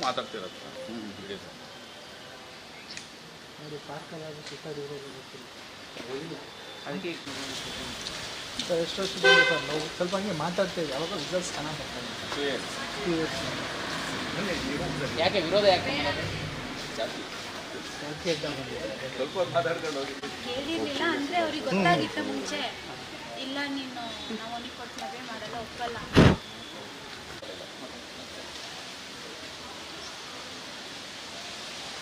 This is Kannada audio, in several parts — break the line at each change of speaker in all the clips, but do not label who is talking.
ಮಾತಾಡ್ತಿರೋದು
ಅದಕ್ಕೆ
ಎಷ್ಟು ವರ್ಷದಿಂದ ಸರ್ ನಾವು ಸ್ವಲ್ಪ ಹಂಗೆ ಮಾತಾಡ್ತೇವೆ ಯಾವಾಗ ರಿಸಲ್ಟ್ಸ್ ಚೆನ್ನಾಗಿ ಬರ್ತಾರೆ.
ಯಾಕೆ ವಿರೋಧ ಯಾಕೆ
ಸ್ವಲ್ಪ ಮಾತಾಡ್ಕೊಂಡು ಹೋಗಿ
ಹೇಳಿರಲಿಲ್ಲ ಅಂದರೆ ಅವ್ರಿಗೆ ಗೊತ್ತಾಗಿತ್ತು ಮುಂಚೆ. ಇಲ್ಲ ನೀನು ನಾವು ಅವನಿಗೆ ಕೊಟ್ಟು ಮದುವೆ ಮಾಡಲ್ಲ, ಒಪ್ಪಲ್ಲ.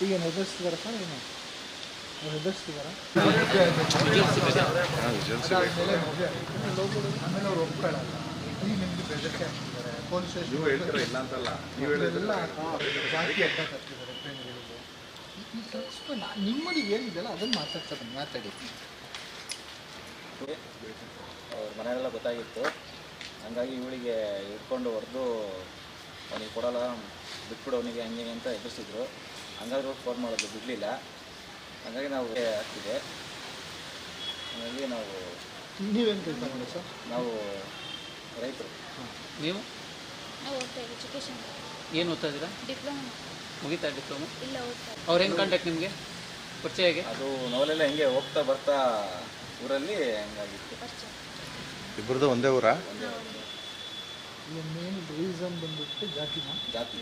ಈಗ ಹೆದರ್ಸ್ತಿದಾರ ಸರ್ ಏನು ಹೆದರ್ಸ್ತಿದಾರ ಆಮೇಲೆ ಅವ್ರು ಒಪ್ಕೊಳ್ಳಲ್ಲ. ಈಗ ನಿಮಗೆ ಬೆದರಿಕೆ ಹಾಕ್ತಿದ್ದಾರೆ, ಪೊಲೀಸ್
ನೀವು ಹೇಳ್ತೀರ ಇಲ್ಲ ಅಂತಲ್ಲ, ನೀವು
ಎಲ್ಲ ಜಾಸ್ತಿ ಅಡ್ಡ ತರ್ತಿದ್ದಾರೆ ಫ್ರೆಂಡ್ಗಳಿಗೆ. ಈ ಸ್ವಲ್ಪ ನಿಮ್ಮದಿಗೆ ಏನಿದೆಯಲ್ಲ ಅದನ್ನು ಮಾತಾಡಿ.
ಅವ್ರ ಮನೆಯೆಲ್ಲ ಗೊತ್ತಾಗಿತ್ತು, ಹಂಗಾಗಿ ಇವಳಿಗೆ ಇಟ್ಕೊಂಡು ಹೊಡೆದು ಅವನಿಗೆ ಕೊಡಲ್ಲ, ಬಿಟ್ಬಿಡು ಅವನಿಗೆ ಹಂಗೆ ಅಂತ ಎದುರಿಸಿದ್ರು. ಹಂಗಾಗಿ ಫೋನ್ ಮಾಡೋದು ಬಿಡಲಿಲ್ಲ, ಹಂಗಾಗಿ ನಾವು ಆಗ್ತಿದೆ. ಹಾಗಾಗಿ
ನೀವೇನು ಕೆಲಸ ಮಾಡಿ ಸರ್?
ನಾವು ರೈತರು.
ನೀವು
ನಾವು ಓದ್ತಾ ಇದ್ದೀವಿ, ಎಜುಕೇಷನ್.
ಏನು ಓದ್ತಾ ಇದ್ದೀರಾ?
ಡಿಪ್ಲೊಮಾ.
ಮುಗಿತಾ ಡಿಪ್ಲೊಮಾ?
ಇಲ್ಲ, ಓದ್ತಾ ಇದ್ದೀವಿ.
ಅವ್ರೇನು ಕಾಂಟ್ಯಾಕ್ಟ್ ನಿಮಗೆ ಪರಿಚಯ ಹೇಗೆ?
ಅದು ನಾವಲ್ಲೆಲ್ಲ ಹಿಂಗೆ ಹೋಗ್ತಾ ಬರ್ತಾ ಊರಲ್ಲಿ ಹಂಗಾಗಿತ್ತು.
ಪರಿಚಯ.
ಇಬ್ಬರದು ಒಂದೇ ಊರಾ?
ಈಗ ಮೇನ್ ರೀಸನ್ ಬಂದ್ಬಿಟ್ಟು ಜಾತಿನ
ಜಾತಿ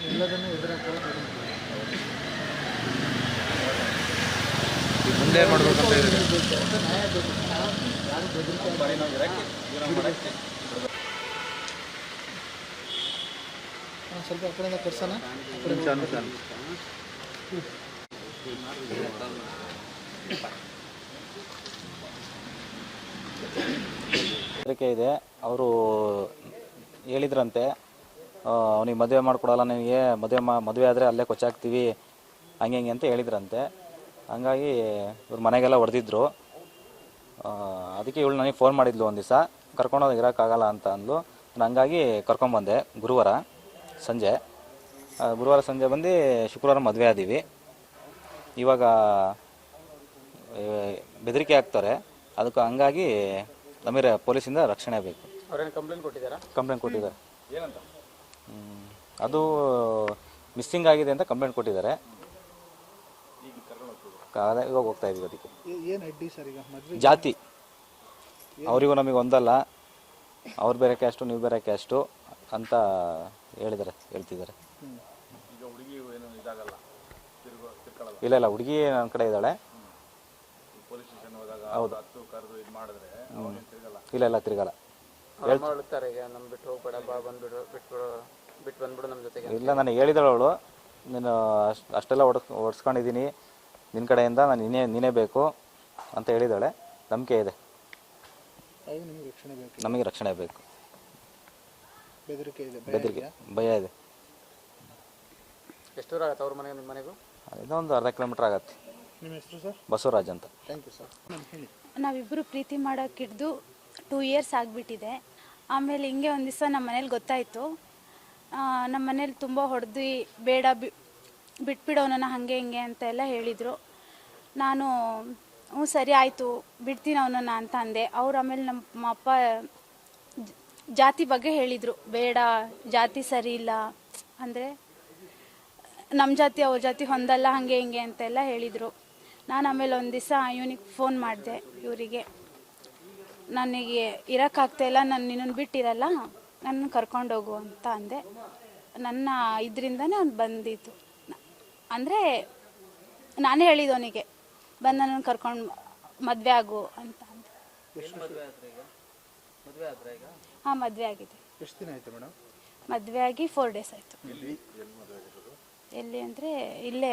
ಎಲ್ಲದನ್ನು ಎದುರಾಕೊಳ್ಳೋದು.
ಮುಂದೆ ಏನು ಮಾಡ್ಬೇಕಂತ ಹೇಳಿದ್ರೆ
ನ್ಯಾಯ ಬೇಕು. ಯಾರು ಬೆದರಿಕೆ
ಬರೀ ನಾವು ಇರೋಕ್ಕೆ ಜೀವನ ಮಾಡೋಕ್ಕೆ
ಸ್ವಲ್ಪ ಆ ಕಡೆಯಿಂದ ಕರ್ಸೋಣ.
ಹೆದರಿಕೆ ಇದೆ. ಅವರು ಹೇಳಿದ್ರಂತೆ ಅವನಿಗೆ ಮದುವೆ ಮಾಡಿಕೊಡಲ್ಲ, ನಿನಗೆ ಮದುವೆ ಆದರೆ ಅಲ್ಲೇ ಕೊಚ್ಚಾಕ್ತೀವಿ ಹಂಗೆ ಹಿಂಗೆ ಅಂತ ಹೇಳಿದ್ರಂತೆ. ಹಂಗಾಗಿ ಇವ್ರ ಮನೆಗೆಲ್ಲ ಹೊಡೆದಿದ್ರು. ಅದಕ್ಕೆ ಇವಳು ನನಗೆ ಫೋನ್ ಮಾಡಿದ್ಲು ಒಂದು ದಿವಸ, ಕರ್ಕೊಂಡೋಗಿ ಇರೋಕ್ಕಾಗಲ್ಲ ಅಂತ ಅಂದ್ಲು. ನಾನು ಹಂಗಾಗಿ ಕರ್ಕೊಂಬಂದೆ ಗುರುವಾರ ಸಂಜೆ ಬಂದು ಶುಕ್ರವಾರ ಮದುವೆ ಆದೀವಿ. ಇವಾಗ ಬೆದರಿಕೆ ಆಗ್ತಾರೆ, ಅದಕ್ಕೆ ಹಂಗಾಗಿ ನಮಗೆ ಪೊಲೀಸಿಂದ ರಕ್ಷಣೆ ಬೇಕು.
ಅವ್ರೇನು ಕಂಪ್ಲೇಂಟ್ ಕೊಟ್ಟಿದ್ದಾರಾ?
ಕಂಪ್ಲೇಂಟ್ ಕೊಟ್ಟಿದ್ದಾರೆ.
ಏನಂತ?
ಅದು ಮಿಸ್ಸಿಂಗ್ ಆಗಿದೆ ಅಂತ ಕಂಪ್ಲೇಂಟ್ ಕೊಟ್ಟಿದ್ದಾರೆ. ಇವಾಗ ಹೋಗ್ತಾ ಇದೀವಿ. ಅದಕ್ಕೆ
ಏನು ಅಡ್ಡಿ ಸರ್? ಈಗ ಮದುವೆ
ಜಾತಿ ಅವರಿಗೂ ನಮಗೆ ಒಂದಲ್ಲ, ಅವ್ರು ಬೇರೆ ಕ್ಯಾಸ್ಟು ನೀವು ಬೇರೆ ಕ್ಯಾಸ್ಟು ಅಂತ ಹೇಳ್ತಿದ್ದಾರೆ.
ಈಗ ಹುಡುಗಿ ಏನು ಇದಾಗಲ್ಲ,
ಇಲ್ಲ ಹುಡುಗಿ ನನ್ನ ಕಡೆ ಇದ್ದಾಳೆ.
ಪೊಲೀಸ್ ಸ್ಟೇಷನ್ ಹೋದಾಗ
ಹೌದು.
ಹತ್ತು ಕರೆದು ಇದು ಮಾಡಿದ್ರೆ ತಿರುಗಲ್ಲ.
ಇಲ್ಲ ತಿರುಗಲ್ಲ.
ಹೇಳ್ತಾರೆ ಈಗ ನಮ್ಮ ಬಿಟ್ಟು ಹೋಗ್ಬೇಡ, ಬಾ ಬಂದ್ಬಿಡು, ಬಿಟ್ಟು ಬಂದ್ಬಿಡು ನಮ್ಮ ಜೊತೆಗೆ.
ಇಲ್ಲ ನನಗೆ ಹೇಳಿದಳು ಅವಳು, ನೀನು ಅಷ್ಟೆಲ್ಲ ಓಡಿಸ್ಕೊಂಡಿದ್ದೀನಿ ನಿನ್ನ ಕಡೆಯಿಂದ, ನಾನು ನೀನೇ ಬೇಕು ಅಂತ ಹೇಳಿದಾಳೆ. ನಂಬಿಕೆ ಇದೆ, ನಮಗೆ ರಕ್ಷಣೆ ಬೇಕು.
ಬೆದರಿಕೆ ಇದೆ,
ಭಯ ಇದೆ.
ಎಷ್ಟು ದೂರ ಆಗುತ್ತೆ ಅವ್ರ ಮನೆಗೆ ನಿಮ್ಮ ಮನೆಗೂ?
ಇದೊಂದು ಅರ್ಧ ಕಿಲೋಮೀಟ್ರ್ ಆಗುತ್ತೆ.
ನಿಮ್ಮ ಹೆಸರು ಸರ್?
ಬಸವರಾಜ್ ಅಂತ.
Thank you sir. ಹೇಳಿ.
ನಾವಿಬ್ಬರು ಪ್ರೀತಿ ಮಾಡೋಕ್ಕಿಡ್ದು 2 years ಆಗಿಬಿಟ್ಟಿದೆ. ಆಮೇಲೆ ಹಿಂಗೆ ಒಂದು ದಿವಸ ನಮ್ಮ ಮನೇಲಿ ಗೊತ್ತಾಯಿತು. ನಮ್ಮ ಮನೇಲಿ ತುಂಬ ಹೊಡೆದು ಬೇಡ ಬಿಟ್ಬಿಡೋನ ಹಾಗೆ ಹಿಂಗೆ ಅಂತ ಎಲ್ಲ ಹೇಳಿದರು. ನಾನು ಹ್ಞೂ ಸರಿ ಆಯಿತು ಬಿಡ್ತೀನಿ ಅವನನ್ನು ಅಂತ ಅಂದೆ. ಅವ್ರು ಆಮೇಲೆ ನಮ್ಮ ಅಪ್ಪ ಜಾತಿ ಬಗ್ಗೆ ಹೇಳಿದರು, ಬೇಡ ಜಾತಿ ಸರಿ ಇಲ್ಲ ಅಂದರೆ ನಮ್ಮ ಜಾತಿ ಅವ್ರ ಜಾತಿ ಹೊಂದಲ್ಲ ಹಾಗೆ ಹಿಂಗೆ ಅಂತೆಲ್ಲ ಹೇಳಿದರು. ನಾನು ಆಮೇಲೆ ಒಂದು ದಿವಸ ಇವನಿಗೆ ಫೋನ್ ಮಾಡಿದೆ, ಇವರಿಗೆ ನನಗೆ ಇರೋಕ್ಕಾಗ್ತಾಯಿಲ್ಲ, ನಾನು ನಿನ್ನನ್ನು ಬಿಟ್ಟಿರಲ್ಲ, ನನ್ನ ಕರ್ಕೊಂಡೋಗು ಅಂತ ಅಂದೆ. ನನ್ನ ಇದರಿಂದನೇ ಅವ್ನು ಬಂದಿದ್ದು. ಅಂದರೆ ನಾನೇ ಹೇಳಿದ್ದು ಅವನಿಗೆ, ಬಂದು ನನ್ನನ್ನು ಕರ್ಕೊಂಡು ಮದುವೆ ಆಗು ಅಂತ ಅಂದೆ. ಹಾಂ, ಮದುವೆ ಆಗಿದೆ.
ಎಷ್ಟು ದಿನ ಆಯಿತು ಮೇಡಮ್?
ಮದುವೆ ಆಗಿ 4 days ಆಯಿತು. ಎಲ್ಲಿ ಅಂದರೆ ಇಲ್ಲೇ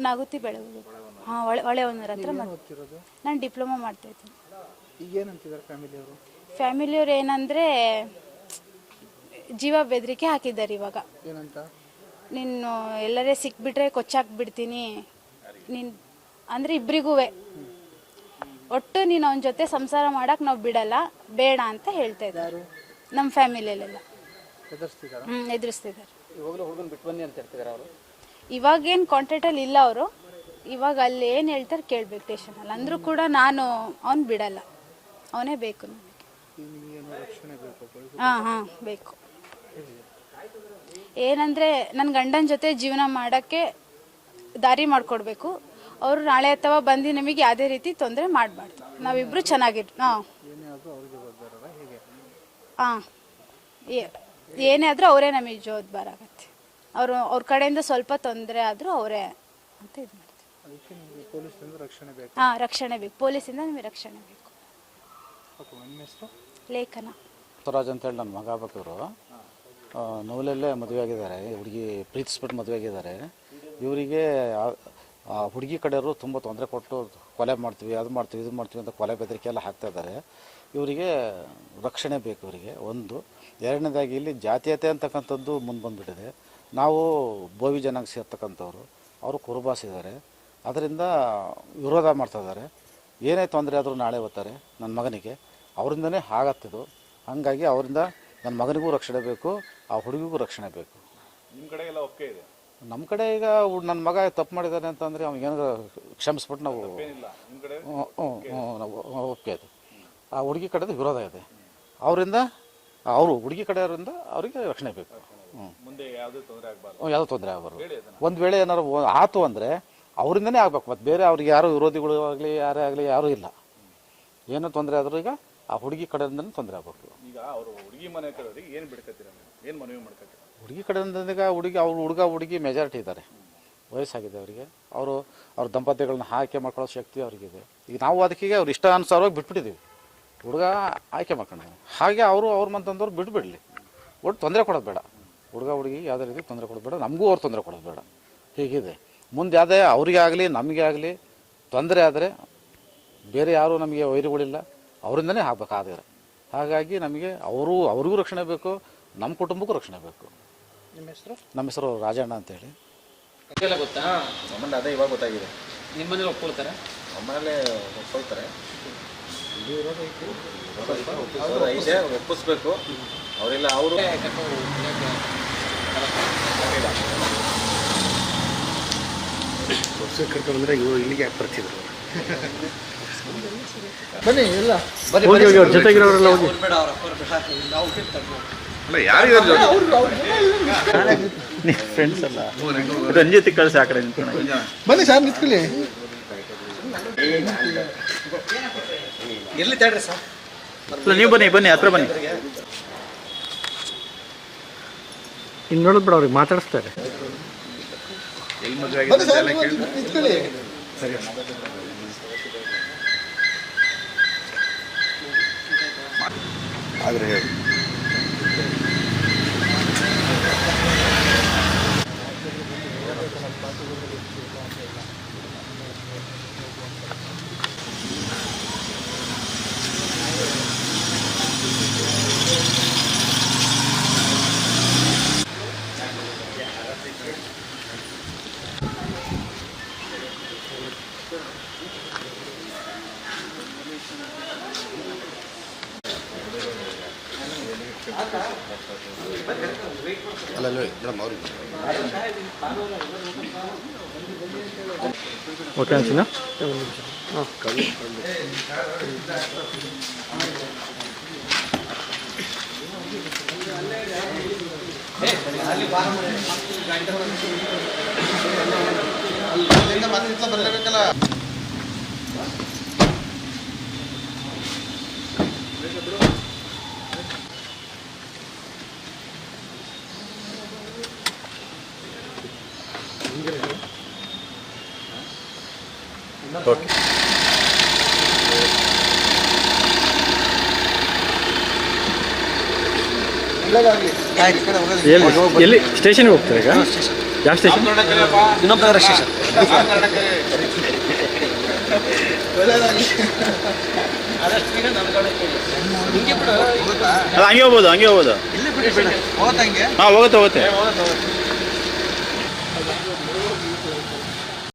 ನಾಗುತ್ತಿ ಬೆಳಗುದು. ಹಾಂ, ಹೊಳೆಹೊನ್ನೂರು ಹತ್ರ. ನಾನು ಡಿಪ್ಲೊಮಾ ಮಾಡ್ತಾಯಿದ್ದೀನಿ.
ಈಗ ಏನಂತಿದ್ದಾರೆ ಫ್ಯಾಮಿಲಿಯವರು?
ಫ್ಯಾಮಿಲಿಯವ್ರು ಏನಂದರೆ ಜೀವ ಬೆದರಿಕೆ ಹಾಕಿದ್ದಾರೆ ಇವಾಗ.
ಏನಂತ?
ನೀನು ಎಲ್ಲರೇ ಸಿಕ್ಬಿಟ್ರೆ ಕೊಚ್ಚಾಕ್ಬಿಡ್ತೀನಿ ನೀನು ಅಂದರೆ ಇಬ್ಬರಿಗೂ ಒಟ್ಟು ನೀನು ಅವನ ಜೊತೆ ಸಂಸಾರ ಮಾಡೋಕೆ ನಾವು ಬಿಡಲ್ಲ, ಬೇಡ ಅಂತ ಹೇಳ್ತಾ ಇದ್ದಾರೆ ನಮ್ಮ ಫ್ಯಾಮಿಲಿಯಲ್ಲೆಲ್ಲ. ಎದುರಿಸ್ತಿದ್ದಾರೆ.
ಇವಾಗಲೂ ಹುಡುಗನ ಬಿಟ್ಟು ಬನ್ನಿ ಅಂತ ಹೇಳ್ತಿದ್ದಾರೆ ಅವರು.
ಇವಾಗೇನು ಕಾಂಟ್ಯಾಕ್ಟಲ್ಲಿ ಇಲ್ಲ ಅವರು. ಇವಾಗ ಅಲ್ಲಿ ಏನು ಹೇಳ್ತಾರೆ ಕೇಳಬೇಕು ಸ್ಟೇಷನಲ್ಲಿ. ಅಂದರೂ ಕೂಡ ನಾನು ಅವ್ನು ಬಿಡಲ್ಲ, ಅವನೇ ಬೇಕು ನನಗೆ.
ನಿಮಗೇನೋ ರಕ್ಷಣೆ ಬೇಕು.
ಹಾಂ ಬೇಕು. ಏನಂದರೆ ನನ್ನ ಗಂಡನ ಜೊತೆ ಜೀವನ ಮಾಡೋಕ್ಕೆ ದಾರಿ ಮಾಡಿಕೊಡ್ಬೇಕು. ಅವರು ನಾಳೆ ಅಥವಾ ಬಂದು ನಮಗೆ ಯಾವುದೇ ರೀತಿ ತೊಂದರೆ ಮಾಡಬಾರ್ದು. ನಾವಿಬ್ಬರು ಚೆನ್ನಾಗಿರ್ ಹಾಂ ಹಾಂ ಏನೇ ಆದರೂ ಅವರೇ ನಮಗೆ ಜವಾಬ್ದಾರ ಆಗತ್ತೆ. ಅವ್ರ ಕಡೆಯಿಂದ ಸ್ವಲ್ಪ ತೊಂದರೆ ಆದರೂ ಅವರೇ ಅಂತ ಇದು ಮಾಡ್ತೀವಿ.
ಅದಕ್ಕೆ ನಿಮಗೆ ಪೊಲೀಸರಿಂದ ರಕ್ಷಣೆ ಬೇಕು.
ಹಾಂ ರಕ್ಷಣೆ ಬೇಕು. ಪೊಲೀಸಿಂದ ನಮಗೆ ರಕ್ಷಣೆ ಬೇಕು.
ನಿಮ್ಮ ಹೆಸರು?
ಲೇಖನ.
ಮುತ್ತರಾಜ್ ಅಂತೇಳಿ ನನ್ನ ಮಗ ಆಗ್ಬೇಕವರು ನೋವಲಲ್ಲೇ ಮದುವೆ ಆಗಿದ್ದಾರೆ. ಹುಡುಗಿ ಪ್ರೀತಿಸ್ಬಿಟ್ಟು ಮದುವೆ ಆಗಿದ್ದಾರೆ. ಇವರಿಗೆ ಹುಡುಗಿ ಕಡೆಯವರು ತುಂಬ ತೊಂದರೆ ಕೊಟ್ಟು ಕೊಲೆ ಮಾಡ್ತೀವಿ, ಅದು ಮಾಡ್ತೀವಿ, ಇದು ಮಾಡ್ತೀವಿ ಅಂತ ಕೊಲೆ ಬೆದರಿಕೆ ಎಲ್ಲ ಹಾಕ್ತಾ ಇದ್ದಾರೆ. ಇವರಿಗೆ ರಕ್ಷಣೆ ಬೇಕು ಇವರಿಗೆ. ಒಂದು ಎರಡನೇದಾಗಿ ಇಲ್ಲಿ ಜಾತೀಯತೆ ಅಂತಕ್ಕಂಥದ್ದು ಮುಂದೆ ಬಂದುಬಿಟ್ಟಿದೆ. ನಾವು ಬೋವಿ ಜನಾಂಗ ಸೇರ್ತಕ್ಕಂಥವ್ರು, ಅವರು ಕುರುಬಾಸಿದ್ದಾರೆ. ಅದರಿಂದ ವಿರೋಧ ಮಾಡ್ತಾಯಿದ್ದಾರೆ. ಏನೇ ತೊಂದರೆ ಆದರೂ ನಾಳೆ ಓದ್ತಾರೆ ನನ್ನ ಮಗನಿಗೆ. ಅವರಿಂದನೇ ಆಗತ್ತಿದು. ಹಾಗಾಗಿ ಅವರಿಂದ ನನ್ನ ಮಗನಿಗೂ ರಕ್ಷಣೆ ಬೇಕು, ಆ ಹುಡುಗಿಗೂ ರಕ್ಷಣೆ ಬೇಕು.
ನಿಮ್ಮ ಕಡೆ ಎಲ್ಲ ಒಪ್ಪಿಗೆ ಇದೆ?
ನಮ್ಮ ಕಡೆ ಈಗ ನನ್ನ ಮಗ ತಪ್ಪು ಮಾಡಿದ್ದಾನೆ ಅಂತಂದರೆ ಅವ್ನಿಗೇನಾದ್ರು ಕ್ಷಮಿಸ್ಬಿಟ್ಟು ನಾವು
ನಿಮ್ಮ ಕಡೆ
ನಾವು ಒಪ್ಪಿಗೆ ಇದೆ. ಆ ಹುಡುಗಿ ಕಡೆದು ವಿರೋಧ ಇದೆ. ಅವರಿಂದ ಅವರು ಹುಡುಗಿ ಕಡೆಯವರಿಂದ ಅವರಿಗೆ ರಕ್ಷಣೆ ಬೇಕು.
ಮುಂದೆ ಯಾವುದೇ ತೊಂದರೆ ಆಗಬಾರ್ದು.
ಯಾವುದೋ ತೊಂದರೆ ಆಗಬಾರ್ದು. ಒಂದು ವೇಳೆ ಏನಾರು ಆಯ್ತು ಅಂದರೆ ಅವರಿಂದನೇ ಆಗಬೇಕು. ಮತ್ತು ಬೇರೆ ಅವ್ರಿಗೆ ಯಾರು ವಿರೋಧಿಗಳು ಆಗಲಿ ಯಾರೇ ಆಗಲಿ ಯಾರೂ ಇಲ್ಲ. ಏನೋ ತೊಂದರೆ ಆದರೂ ಈಗ ಆ ಹುಡುಗಿ ಕಡೆಯಿಂದನೇ ತೊಂದರೆ ಆಗಬೇಕು.
ಈಗ ಅವರು ಹುಡುಗಿ ಮನೆ ಕಡೆಯವ್ರಿಗೆ ಏನು ಬಿಡ್ಕತ್ತೀರ, ಏನು ಮನವಿ ಮಾಡ್ಕತ್ತೀರ?
ಹುಡುಗಿ ಕಡೆಯಿಂದ ಹುಡುಗಿ ಮೆಜಾರಿಟಿ ಇದ್ದಾರೆ, ವಯಸ್ಸಾಗಿದೆ ಅವರಿಗೆ. ಅವ್ರ ದಂಪತಿಗಳನ್ನ ಆಯ್ಕೆ ಮಾಡ್ಕೊಳ್ಳೋ ಶಕ್ತಿ ಅವ್ರಿಗಿದೆ. ಈಗ ನಾವು ಅದಕ್ಕೆ ಅವ್ರು ಇಷ್ಟಾನುಸಾರವಾಗಿ ಬಿಟ್ಬಿಟ್ಟಿದ್ದೀವಿ. ಹುಡುಗ ಆಯ್ಕೆ ಮಾಡ್ಕೊಂಡ್ರೆ ಹಾಗೆ ಅವ್ರ ಮಂತಂದವ್ರು ಬಿಟ್ಬಿಡಲಿ. ಒಟ್ಟು ತೊಂದರೆ ಕೊಡೋದು ಬೇಡ. ಹುಡುಗಿ ಯಾವುದೇ ರೀತಿ ತೊಂದರೆ ಕೊಡೋದು ಬೇಡ, ನಮಗೂ ಅವ್ರು ತೊಂದರೆ ಕೊಡೋದು ಬೇಡ. ಹೀಗಿದೆ. ಮುಂದೆ ಯಾವುದೇ ಅವರಿಗೆ ಆಗಲಿ ನಮಗೆ ಆಗಲಿ ತೊಂದರೆ ಆದರೆ ಬೇರೆ ಯಾರೂ ನಮಗೆ ವೈರಿಗಳಿಲ್ಲ, ಅವರಿಂದನೇ ಆಗಬೇಕಾದ್ರೆ. ಹಾಗಾಗಿ ನಮಗೆ ಅವ್ರಿಗೂ ರಕ್ಷಣೆ ಬೇಕು, ನಮ್ಮ ಕುಟುಂಬಕ್ಕೂ ರಕ್ಷಣೆ ಬೇಕು.
ನಿಮ್ಮ ಹೆಸರು?
ನಮ್ಮ ಹೆಸರು ರಾಜಣ್ಣ ಅಂತೇಳಿ.
ಗೊತ್ತಾ?
ನಮ್ಮನ್ನ ಅದೇ ಇವಾಗ ಗೊತ್ತಾಗಿದೆ.
ನಿಮ್ಮ ಮನೇಲಿ ಒಪ್ಕೊಳ್ತಾರೆ?
ನಮ್ಮನೇಲೆ ಒಪ್ಕೊಳ್ತಾರೆ. ಒಪ್ಪಿಸ್ಬೇಕು. ಅವರೆಲ್ಲ ಅವರು
ಕರ್ಕೊಂಡು ಬಂದರೆ ಇವರು ಇಲ್ಲಿಗೆ ಯಾಕೆ ಬರ್ತಿದ್ರು?
ಬನ್ನಿ ಎಲ್ಲ
ಜೊತೆಗಿರೋರೆಲ್ಲ ಹೋಗಿ. ಅಲ್ಲ ಯಾರಿಗಾರು
ಫ್ರೆಂಡ್ಸ್ ಅಲ್ಲ, ರಂಜಿತ್ ಕಳಿಸಿ ಆ ಕಡೆ
ಬನ್ನಿ ಸರ್, ನಿಂತ್ಕೊಳ್ಳಿ.
ಇರ್ಲಿ ತಡ್ರಿ ಸರ್.
ನೀವು ಬನ್ನಿ ಹತ್ರ ಬನ್ನಿ.
ಇನ್ನು ನೋಡಿದ್ಬಿಡ, ಅವ್ರಿಗೆ ಮಾತಾಡಿಸ್ತಾರೆ.
ಎಲ್ಲಿ ಮದುವೆ
ಬನ್ನಿ ಸರ್,
ಆಗಿದೆ ಕೇಳಿ.
ನಿಂತ್ಕೊಳ್ಳಿ.
ಆದರೆ ಹೇಳಿ. ಅಲ್ಲ ಮೇಡಮ್ ಅವ್ರಿಗೆ
ಓಕೆ ಅನ್ಸಿನ
ಬರಲೇಬೇಕಲ್ಲ. ಓಕೆ.
ಎಲ್ಲಿ ಸ್ಟೇಷನ್ಗೆ ಹೋಗ್ತಾರೆ ಈಗ? ಯಾವ ಸ್ಟೇಷನ್?
ಇನ್ನೊಬ್ಬರ ಸ್ಟೇಷನ್.
ಹಂಗೆ ಹೋಗ್ಬೋದು.
ಇಲ್ಲಿ ಬಿಡಿ,
ಹಾಂ ಹೋಗುತ್ತೆ.